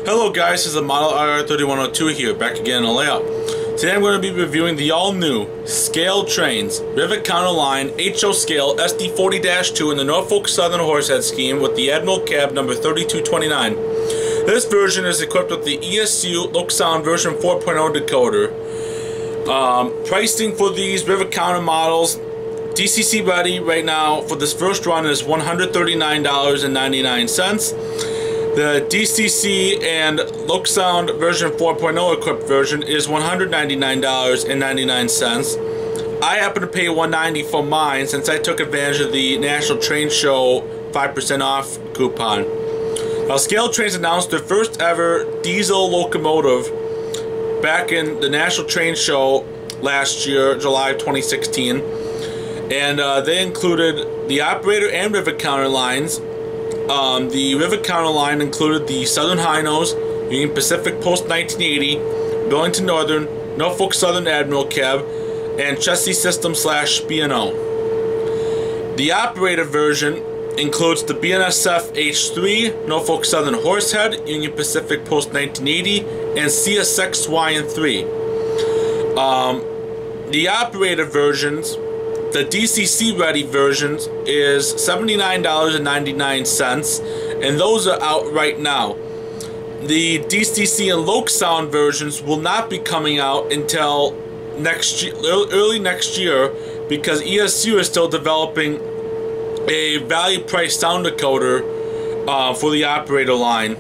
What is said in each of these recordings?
Hello guys, this is the model ESU here, back again in the layout. Today I'm going to be reviewing the all-new scale trains, Rivet Counter line, HO scale SD40-2 in the Norfolk Southern horsehead scheme with the Admiral Cab number 3229. This version is equipped with the ESU Loksound version 4.0 decoder. Pricing for these River Counter models, DCC Ready right now for this first run is $139.99. The DCC and Loksound version 4.0 equipped version is $199.99. I happen to pay $190 for mine since I took advantage of the National Train Show 5% off coupon. Now, Scale Trains announced their first ever diesel locomotive back in the National Train Show last year, July 2016. And they included the Operator and River Counter lines. The River Counter line included the Southern High Nose, Union Pacific Post 1980, Burlington Northern, Norfolk Southern Admiral Cab, and Chessie System / B&O. The Operator version includes the BNSF H3, Norfolk Southern Horsehead, Union Pacific Post 1980, and CSX-YN3. The Operator versions, the DCC Ready versions, is $79.99, and those are out right now. The DCC and Loksound versions will not be coming out until next year, early next year, because ESU is still developing a value price sound decoder for the Operator line,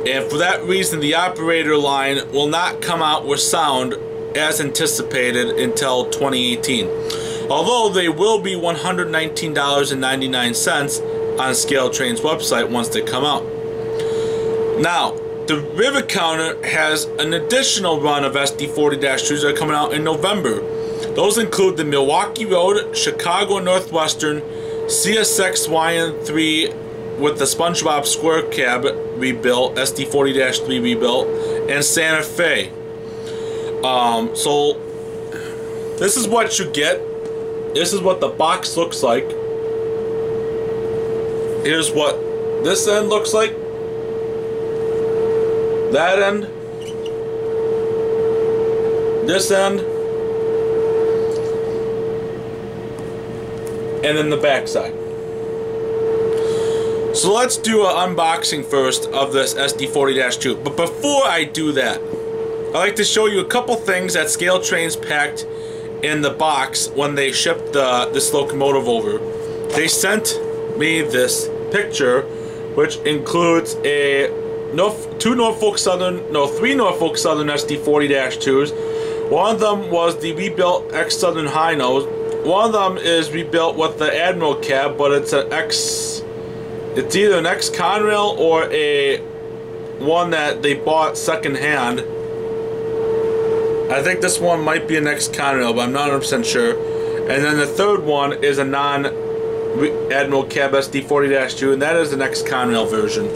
and for that reason the Operator line will not come out with sound as anticipated until 2018. Although they will be $119.99 on Scale Train's website once they come out. Now, the River Counter has an additional run of SD40-2s that are coming out in November. Those include the Milwaukee Road, Chicago Northwestern, CSX-YN3 with the SpongeBob Square Cab rebuilt, SD40-3 rebuilt, and Santa Fe. So this is what you get. This is what the box looks like. Here's what this end looks like. That end. This end. And then the back side. So let's do an unboxing first of this SD40-2. But before I do that, I'd like to show you a couple things that Scale Trains packed in the box when they shipped this locomotive over. They sent me this picture, which includes three Norfolk Southern SD40-2s. One of them was the rebuilt Southern High Nose. One of them is rebuilt with the Admiral Cab, but it's it's either an Conrail or one that they bought secondhand. I think this one might be an Conrail, but I'm not 100% sure. And then the third one is a non-Admiral Cab SD40-2, and that is the Conrail version.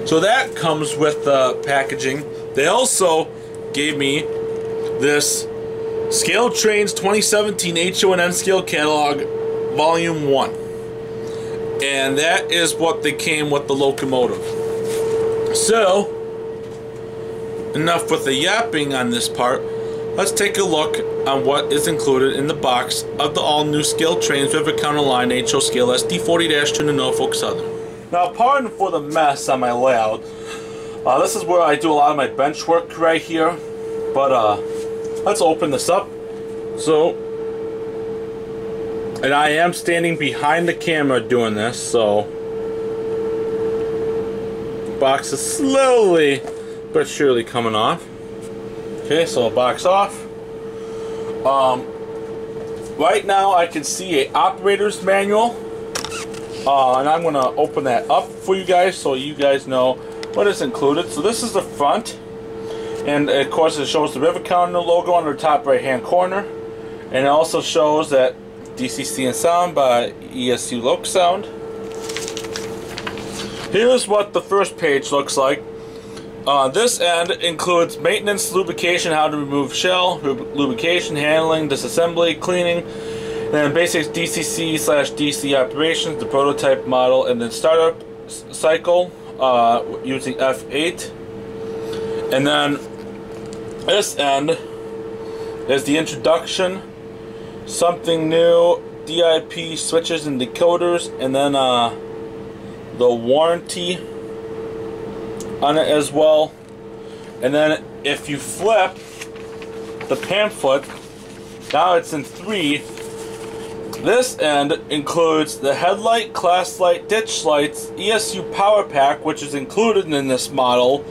So that comes with the packaging. They also gave me this Scale Trains 2017 HO and N Scale Catalog Volume 1. And that is what they came with the locomotive. So, enough with the yapping on this part. Let's take a look on what is included in the box of the all-new Scale Trains River Counter line HO scale SD40-2 to Norfolk Southern. Now, pardon for the mess on my layout. This is where I do a lot of my bench work right here. But let's open this up. And I am standing behind the camera doing this, so the box is slowly but surely coming off. Okay, so box off. Right now I can see a operator's manual, and I'm gonna open that up for you guys so you guys know what is included. So this is the front, and of course it shows the River Counter logo on the top right hand corner, and it also shows that DCC and Sound by ESU Loksound. Here's what the first page looks like. This end includes maintenance, lubrication, how to remove shell, lubrication, handling, disassembly, cleaning, and then basic DCC/DC operations, the prototype model, and then startup cycle using F8. And then this end is the introduction, something new, DIP switches and decoders, and then the warranty on it as well. And then if you flip the pamphlet, now it's in 3. This end includes the headlight, class light, ditch lights, ESU power pack, which is included in this model,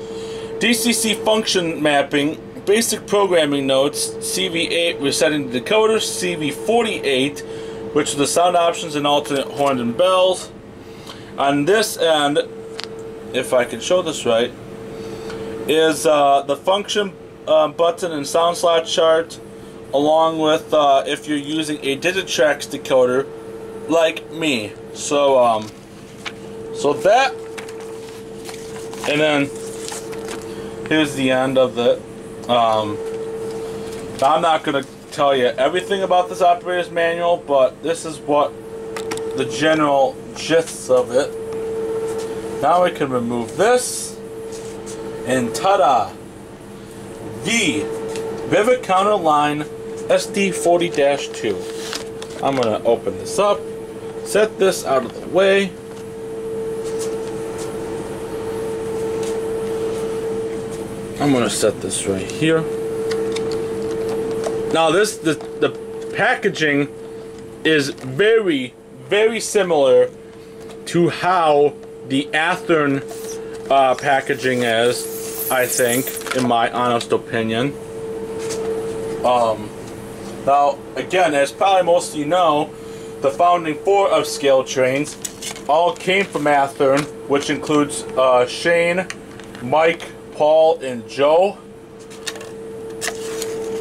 DCC function mapping, basic programming notes, CV8 resetting the decoder, CV48, which are the sound options and alternate horns and bells. On this end, if I can show this right, is the function button and sound slot chart, along with if you're using a Digitrax decoder like me. So so that, and then here's the end of it. Now I'm not gonna tell you everything about this operator's manual, but this is what the general gist of it. Now we can remove this, and ta-da! The Rivet Counter line SD40-2. I'm gonna open this up, set this out of the way. I'm gonna set this right here. Now the packaging is very, very similar to how the Athearn packaging is, I think, in my honest opinion. Now, again, as probably most of you know, the founding 4 of scale trains all came from Athearn, which includes Shane, Mike, Paul, and Joe.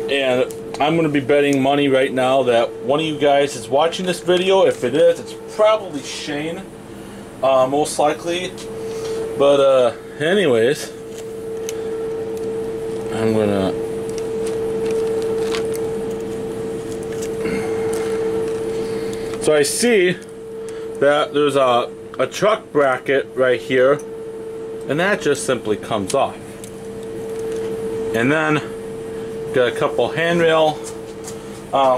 And I'm going to be betting money right now that one of you guys is watching this video. If it is, it's probably Shane, most likely. But anyways, I'm going to... So I see that there's a truck bracket right here, and that just simply comes off. And then got a couple handrail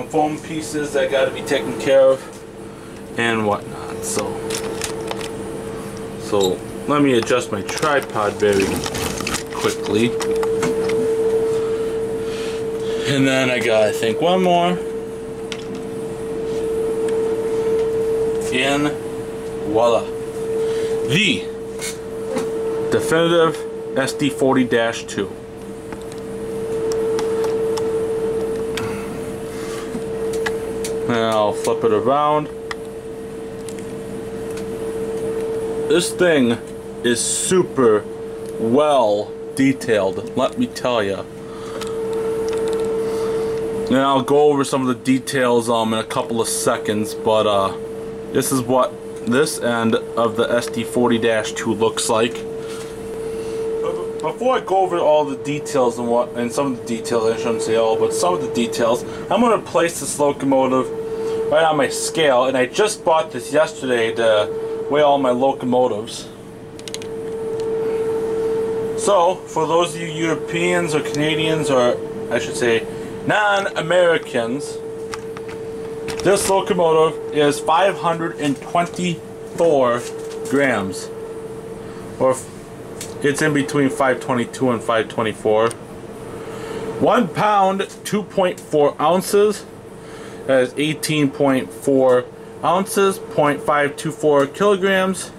foam pieces that got to be taken care of and whatnot. So let me adjust my tripod very quickly. And then I got, I think, one more. And voila, the definitive SD40-2. And I'll flip it around. This thing is super well detailed, let me tell you. And I'll go over some of the details in a couple of seconds, but this is what this end of the SD40-2 looks like. Before I go over all the details and some of the details, I shouldn't say all, but some of the details, I'm going to place this locomotive right on my scale, and I just bought this yesterday to weigh all my locomotives. So, for those of you Europeans or Canadians, or I should say non-Americans, this locomotive is 524 grams, or it's in between 522 and 524. 1 pound, 2.4 ounces. That is 18.4 ounces, 0.524 kilograms,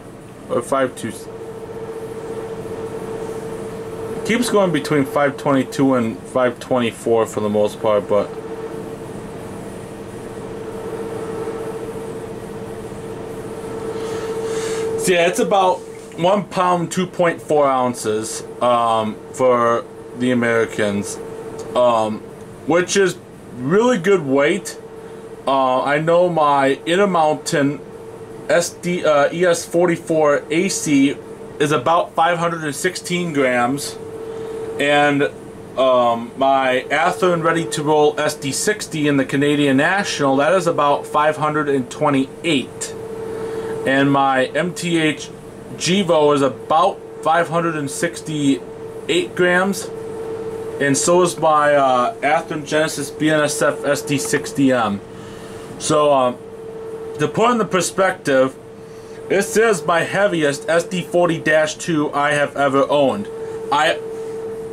or 5.2. Keeps going between 522 and 524 for the most part, but so yeah, it's about 1 pound, 2.4 ounces for the Americans, which is really good weight. I know my Intermountain ES44 AC is about 516 grams, and my Athearn Ready to Roll SD60 in the Canadian National, that is about 528, and my MTH Gevo is about 560 8 grams, and so is my Athearn Genesis BNSF SD60M. So to put in the perspective, this is my heaviest SD40-2 I have ever owned.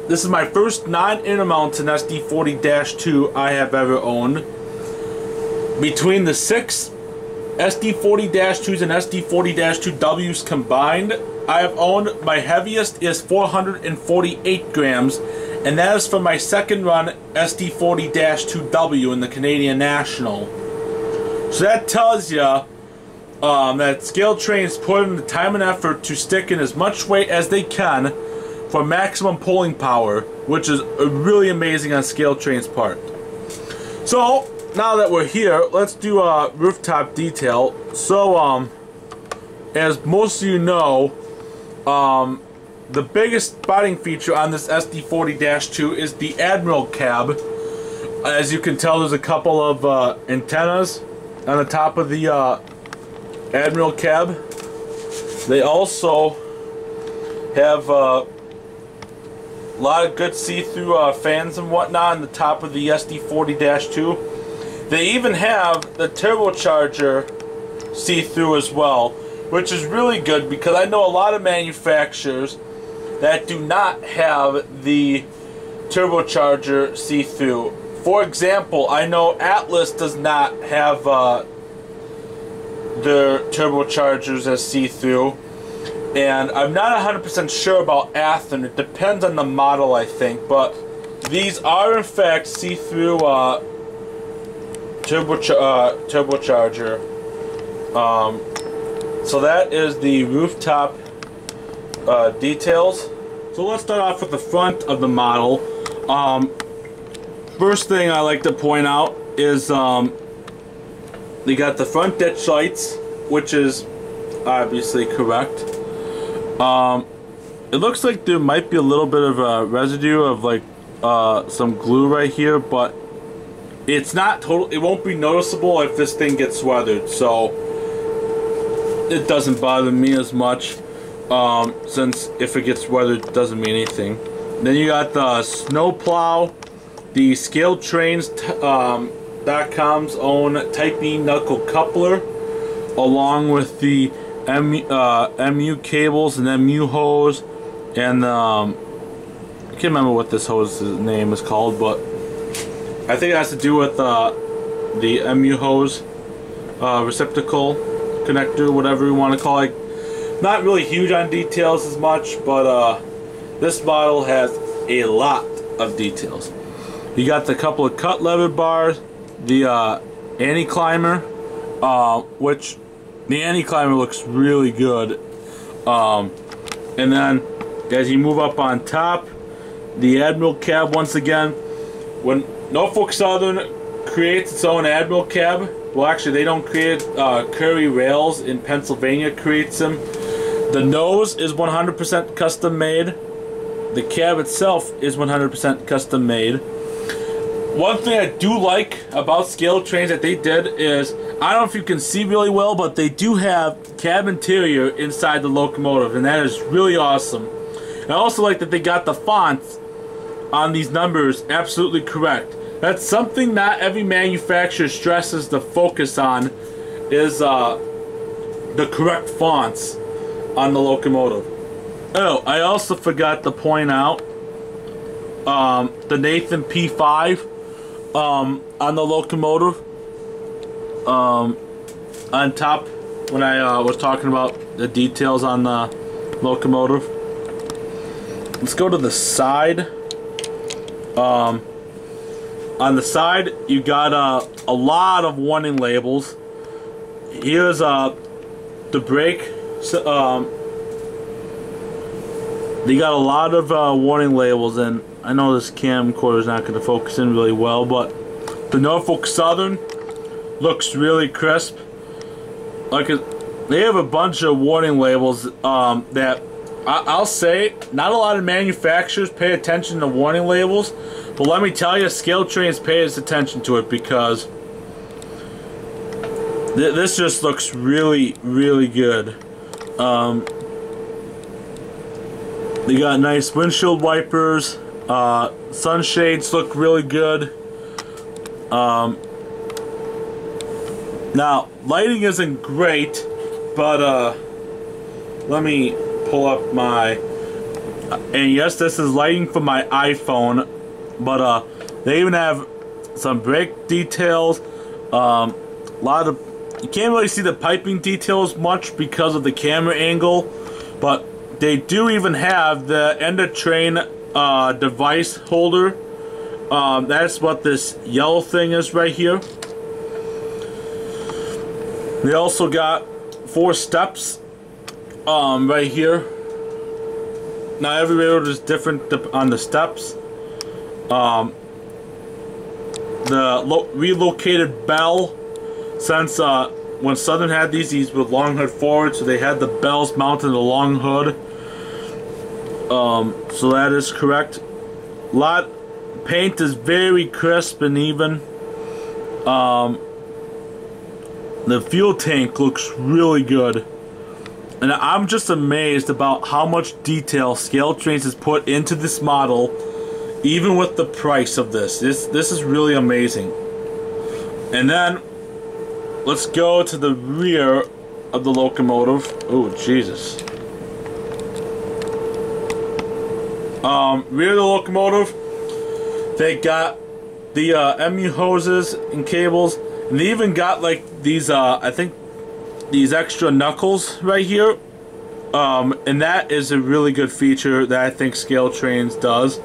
This is my first non-intermountain SD40-2 I have ever owned. Between the 6 SD40-2s and SD40-2Ws combined I have owned, my heaviest is 448 grams, and that is for my second run SD40-2W in the Canadian National. So that tells you that scale trains put in the time and effort to stick in as much weight as they can for maximum pulling power, which is really amazing on scale train's part. So now that we're here, let's do a rooftop detail. So as most of you know, the biggest spotting feature on this SD40-2 is the Admiral Cab. As you can tell, there's a couple of antennas on the top of the Admiral Cab. They also have a lot of good see-through fans and whatnot on the top of the SD40-2. They even have the turbocharger see-through as well, which is really good because I know a lot of manufacturers that do not have the turbocharger see-through. For example, I know Atlas does not have their turbochargers as see-through, and I'm not 100% sure about Athearn. It depends on the model, I think, but these are in fact see-through turbocharger. So that is the rooftop details. So let's start off with the front of the model. First thing I like to point out is they got the front ditch lights, which is obviously correct. It looks like there might be a little bit of a residue of like some glue right here, but it's not total. It won't be noticeable if this thing gets weathered, so it doesn't bother me as much. Since if it gets weathered, it doesn't mean anything. Then you got the snow plow, the ScaleTrains.com's own Type E knuckle coupler, along with the MU cables and MU hose, and I can't remember what this hose's name is called, but I think it has to do with the MU hose receptacle connector, whatever you want to call it. Not really huge on details as much, but this model has a lot of details. You got the couple of cut lever bars, the anti-climber, which the anti-climber looks really good. And then as you move up on top, the Admiral Cab once again. When Norfolk Southern creates its own Admiral Cab, well actually they don't create Curry Rails in Pennsylvania creates them. The nose is 100% custom made. The cab itself is 100% custom made. One thing I do like about scale trains that they did is, I don't know if you can see really well, but they do have cab interior inside the locomotive, and that is really awesome. I also like that they got the fonts on these numbers absolutely correct. That's something not every manufacturer stresses the focus on, is the correct fonts on the locomotive. Oh, I also forgot to point out the Nathan P5 on the locomotive. On top, when I was talking about the details on the locomotive. Let's go to the side. On the side, you got a lot of warning labels. Here's the brake. They got a lot of warning labels, and I know this camcorder is not going to focus in really well, but the Norfolk Southern looks really crisp. Like they have a bunch of warning labels that I'll say not a lot of manufacturers pay attention to warning labels, but let me tell you, Scale Trains pays attention to it because this just looks really, really good. They got nice windshield wipers. Sunshades look really good. Now, lighting isn't great, but let me pull up my... and yes, this is lighting from my iPhone, but they even have some brake details. A lot of... you can't really see the piping details much because of the camera angle, but they do even have the end of train device holder. That's what this yellow thing is right here. They also got 4 steps right here. Now every railroad is different on the steps. The relocated bell, since when Southern had these were long hood forward, so they had the bells mounted in the long hood. So that is correct. Paint is very crisp and even. The fuel tank looks really good. And I'm just amazed about how much detail Scale Trains has put into this model, even with the price of this. This is really amazing. And then let's go to the rear of the locomotive. Oh, Jesus. Rear of the locomotive, they got the MU hoses and cables, and they even got like these I think these extra knuckles right here, and that is a really good feature that I think Scale Trains does.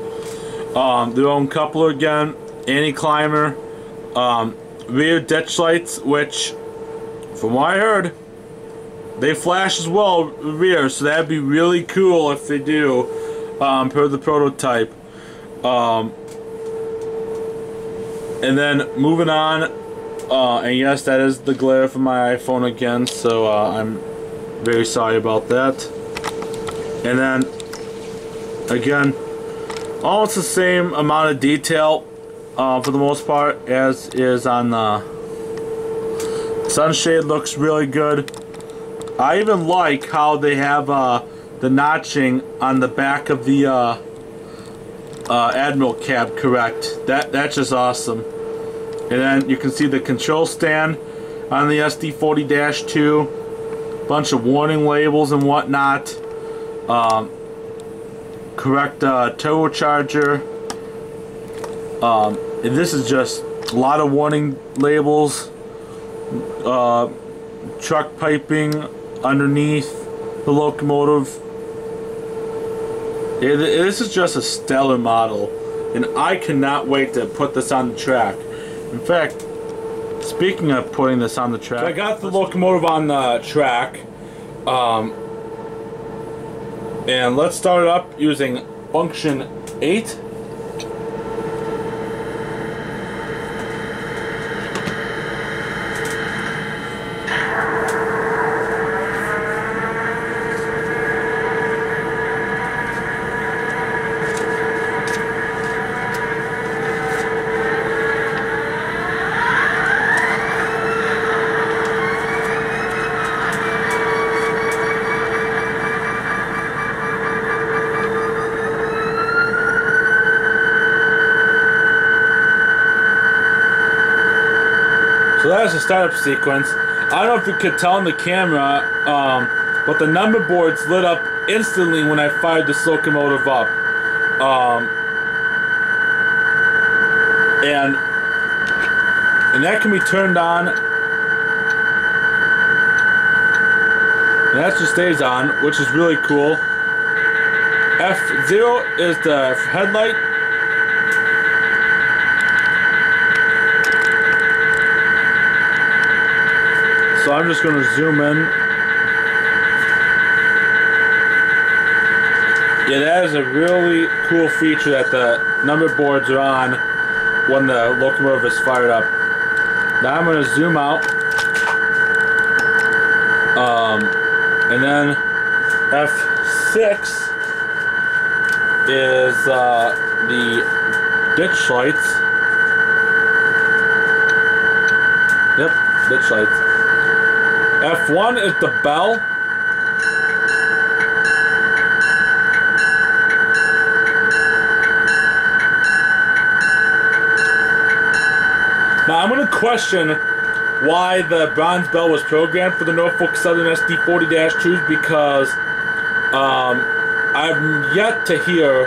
Their own coupler again, anti-climber, rear ditch lights, which from what I heard they flash as well rear, so that'd be really cool if they do, per the prototype. And then moving on, and yes, that is the glare from my iPhone again, so I'm very sorry about that. And then again, almost the same amount of detail for the most part as is on the sunshade. Looks really good. I even like how they have the notching on the back of the Admiral Cab correct. That's just awesome. And then you can see the control stand on the SD40-2. Bunch of warning labels and whatnot. Correct turbocharger. And this is just a lot of warning labels. Truck piping underneath the locomotive. This is just a stellar model, and I cannot wait to put this on the track. In fact, speaking of putting this on the track, so I got the locomotive on the track, and let's start it up using function 8. So that is the startup sequence. I don't know if you could tell on the camera, but the number boards lit up instantly when I fired this locomotive up. And that can be turned on. And that just stays on, which is really cool. F0 is the headlight. So I'm just going to zoom in. Yeah, that is a really cool feature that the number boards are on when the locomotive is fired up. Now I'm going to zoom out. And then F6 is the ditch lights. Yep, ditch lights. F1 is the bell. Now, I'm going to question why the bronze bell was programmed for the Norfolk Southern SD40-2s, because I've yet to hear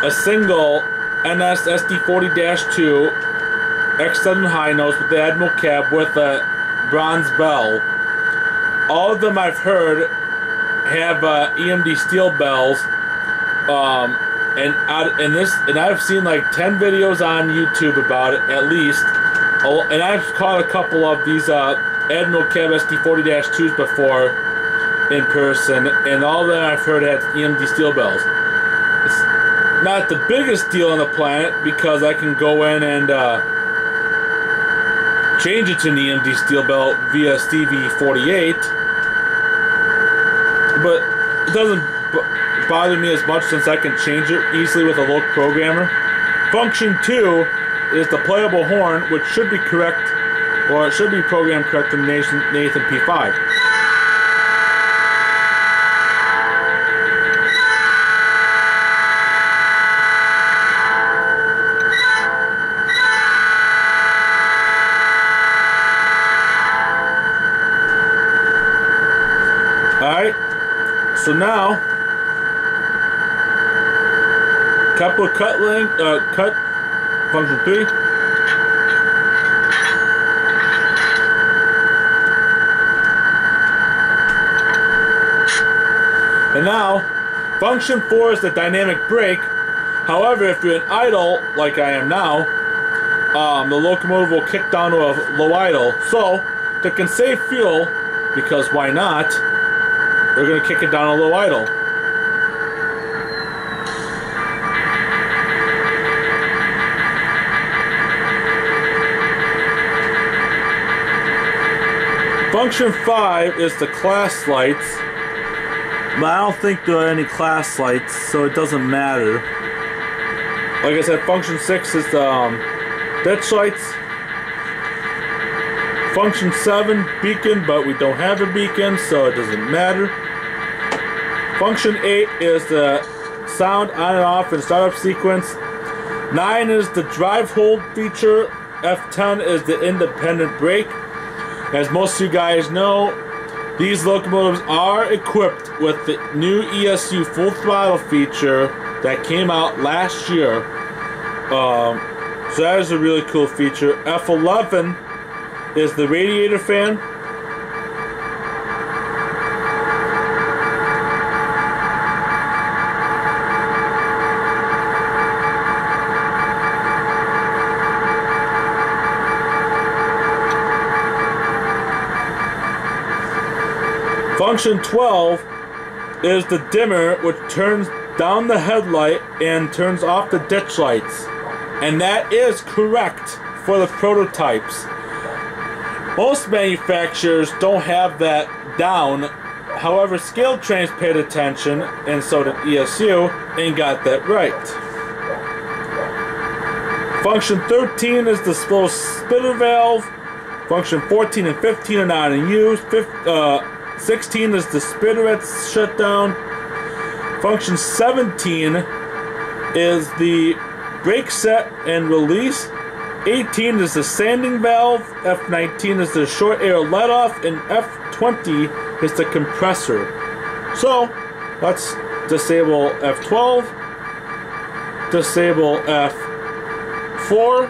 a single NS SD40-2 X-Southern high nose with the Admiral Cab with a bronze bell. All of them I've heard have EMD steel bells, and I've seen like 10 videos on YouTube about it at least, and I've caught a couple of these Admiral Cab SD40-2s before in person, and all of them I've heard had EMD steel bells. It's not the biggest deal on the planet because I can go in and change it to an EMD steel belt via Stevie 48, but it doesn't bother me as much since I can change it easily with a local programmer. Function 2 is the playable horn, which should be correct, or it should be programmed correct in Nathan P5. Alright, so now, couple of cut function 3. And now, function 4 is the dynamic brake. However, if you're in idle, like I am now, the locomotive will kick down to a low idle. So, to conserve fuel, because why not, we're going to kick it down a low idle. Function 5 is the class lights, but I don't think there are any class lights, so it doesn't matter. Like I said, function 6 is the ditch lights. Function 7, beacon, but we don't have a beacon, so it doesn't matter. Function 8 is the sound on and off in startup sequence. 9 is the drive hold feature. F10 is the independent brake. As most of you guys know, these locomotives are equipped with the new ESU Full Throttle feature that came out last year. So that is a really cool feature. F11 is the radiator fan. Function 12 is the dimmer, which turns down the headlight and turns off the ditch lights. And that is correct for the prototypes. Most manufacturers don't have that down. However, Scale Trains paid attention, and so did ESU, and got that right. Function 13 is the slow spitter valve. Function 14 and 15 are not in use. 16 is the spinnerets shutdown. Function 17 is the brake set and release. 18 is the sanding valve. F19 is the short air let off, and F20 is the compressor. So let's disable F12, disable F4.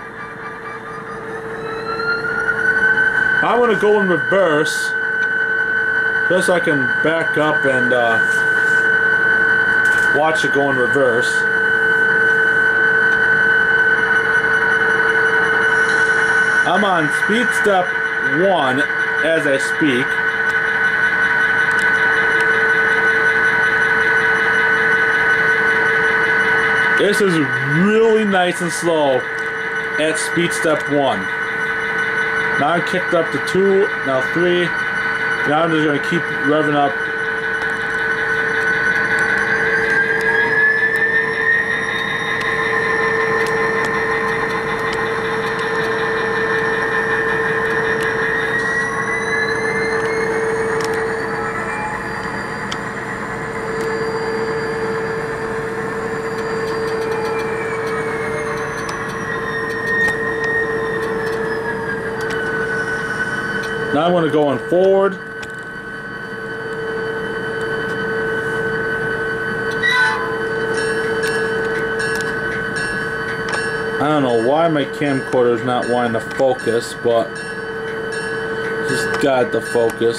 I'm going to go in reverse. Just so I can back up and watch it go in reverse. I'm on speed step 1 as I speak. This is really nice and slow at speed step 1. Now I'm kicked up to 2, now 3. Now I'm just going to keep revving up. Now I'm going to go on forward. I don't know why my camcorder is not wanting to focus, but just got the focus.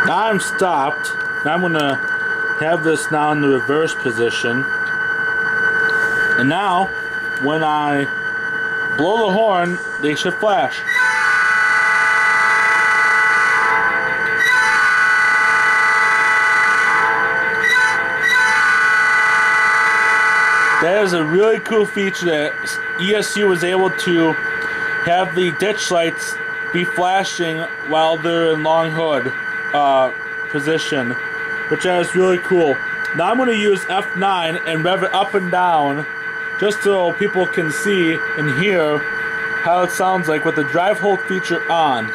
Now I'm stopped. Now I'm going to have this now in the reverse position. And now, when I blow the horn, they should flash. That is a really cool feature that ESU was able to have the ditch lights be flashing while they're in long hood position, which is really cool. Now I'm going to use F9 and rev it up and down just so people can see and hear how it sounds like with the drive hold feature on.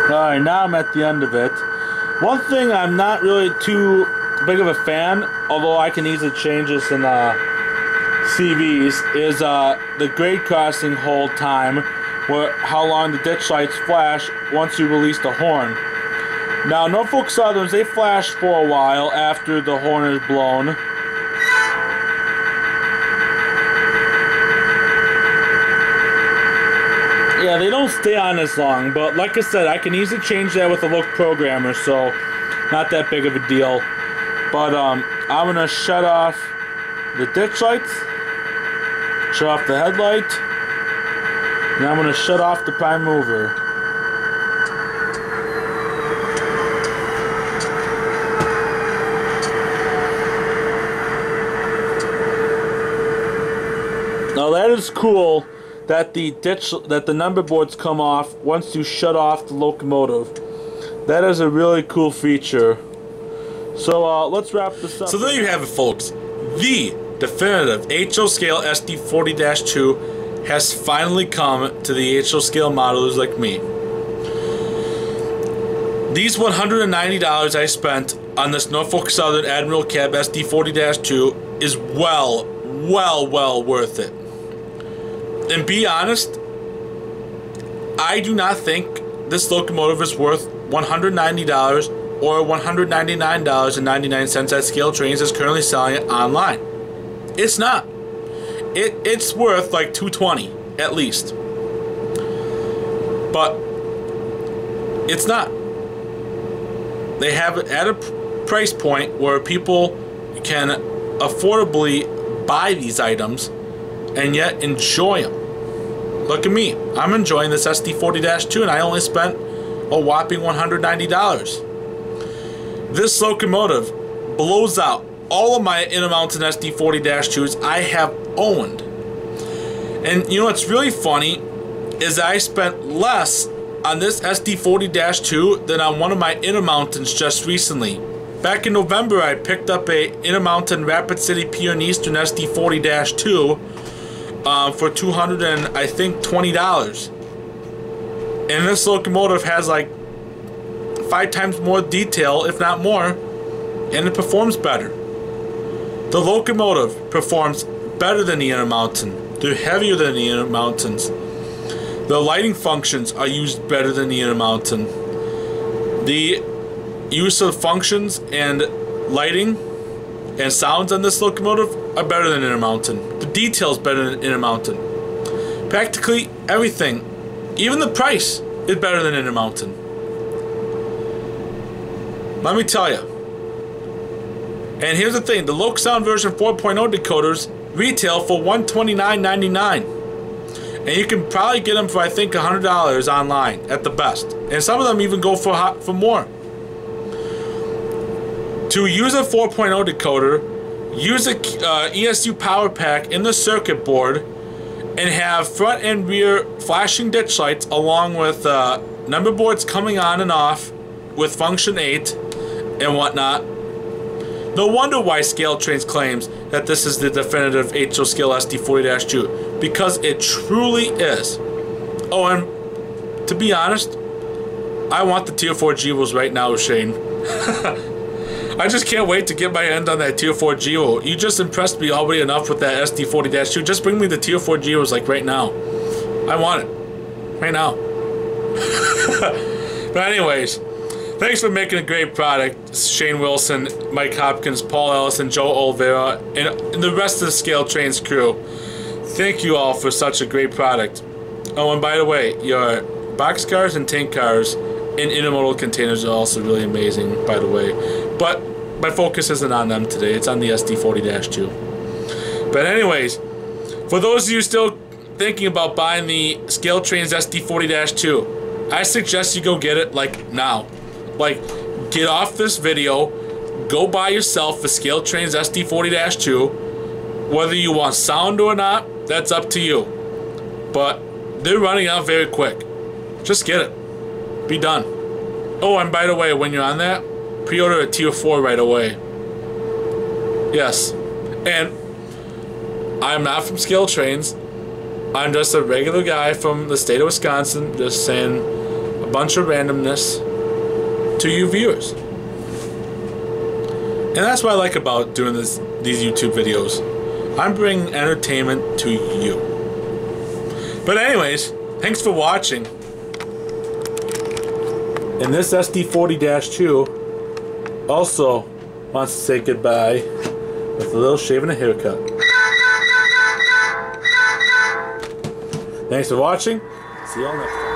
Alright, now I'm at the end of it. One thing I'm not really too big of a fan, although I can easily change this in CVs, is the grade crossing hold time, where how long the ditch lights flash once you release the horn. Now, Norfolk Southerns, they flash for a while after the horn is blown. Yeah, they don't stay on as long, but like I said, I can easily change that with a look programmer, so not that big of a deal. But I'm gonna shut off the ditch lights, shut off the headlight, and I'm gonna shut off the prime mover. Now that is cool. That the number boards come off once you shut off the locomotive. That is a really cool feature. So let's wrap this up. So there you have it, folks. The definitive HO scale SD40-2 has finally come to the HO scale modelers like me. These $190 I spent on this Norfolk Southern Admiral Cab SD40-2 is well worth it. And be honest, I do not think this locomotive is worth $190 or $199.99 at Scale Trains is currently selling it online. It's not. It's worth like $220 at least. But it's not. They have it at a price point where people can affordably buy these items and yet enjoy them. Look at me. I'm enjoying this SD40-2 and I only spent a whopping $190. This locomotive blows out all of my Intermountain SD40-2s I have owned. And you know what's really funny is that I spent less on this SD40-2 than on one of my Intermountains just recently. Back in November, I picked up a Intermountain Rapid City Pure Eastern SD40-2 for $220. And this locomotive has like 5 times more detail, if not more, and it performs better. The locomotive performs better than the Intermountain. They're heavier than the Intermountains. The lighting functions are used better than the Intermountain. The use of functions and lighting and sounds on this locomotive are better than Intermountain. The detail's better than Intermountain. Practically everything, even the price, is better than Intermountain. Let me tell you. And here's the thing, the Loksound version 4.0 decoders retail for $129.99. And you can probably get them for, I think, $100 online at the best. And some of them even go for more. To use a 4.0 decoder, use a ESU power pack in the circuit board and have front and rear flashing ditch lights along with number boards coming on and off with function 8 and whatnot. No wonder why Scale Trains claims that this is the definitive HO Scale SD40-2, because it truly is. Oh, and to be honest, I want the Tier 4 Gevos right now, Shane. I just can't wait to get my hand on that Tier 4 Gevo. You just impressed me already enough with that SD40-2. Just bring me the Tier 4 Gevos like right now. I want it. Right now. But anyways, thanks for making a great product, Shane Wilson, Mike Hopkins, Paul Ellison, Joe Oliveira, and the rest of the Scale Trains crew. Thank you all for such a great product. Oh, and by the way, your boxcars and tank cars and intermodal containers are also really amazing, by the way. But my focus isn't on them today. It's on the SD40-2. But anyways, for those of you still thinking about buying the Scale Trains SD40-2, I suggest you go get it, like, now. Like, get off this video, go buy yourself the Scale Trains SD40-2. Whether you want sound or not, that's up to you. But they're running out very quick. Just get it. Be done. Oh, and by the way, when you're on that, pre-order a Tier 4 right away. Yes. And I'm not from Scale Trains. I'm just a regular guy from the state of Wisconsin, just saying a bunch of randomness to you viewers. And that's what I like about doing these YouTube videos. I'm bringing entertainment to you. But anyways, thanks for watching. And this SD40-2 also wants to say goodbye with a little shave and a haircut. Thanks for watching. See y'all next time.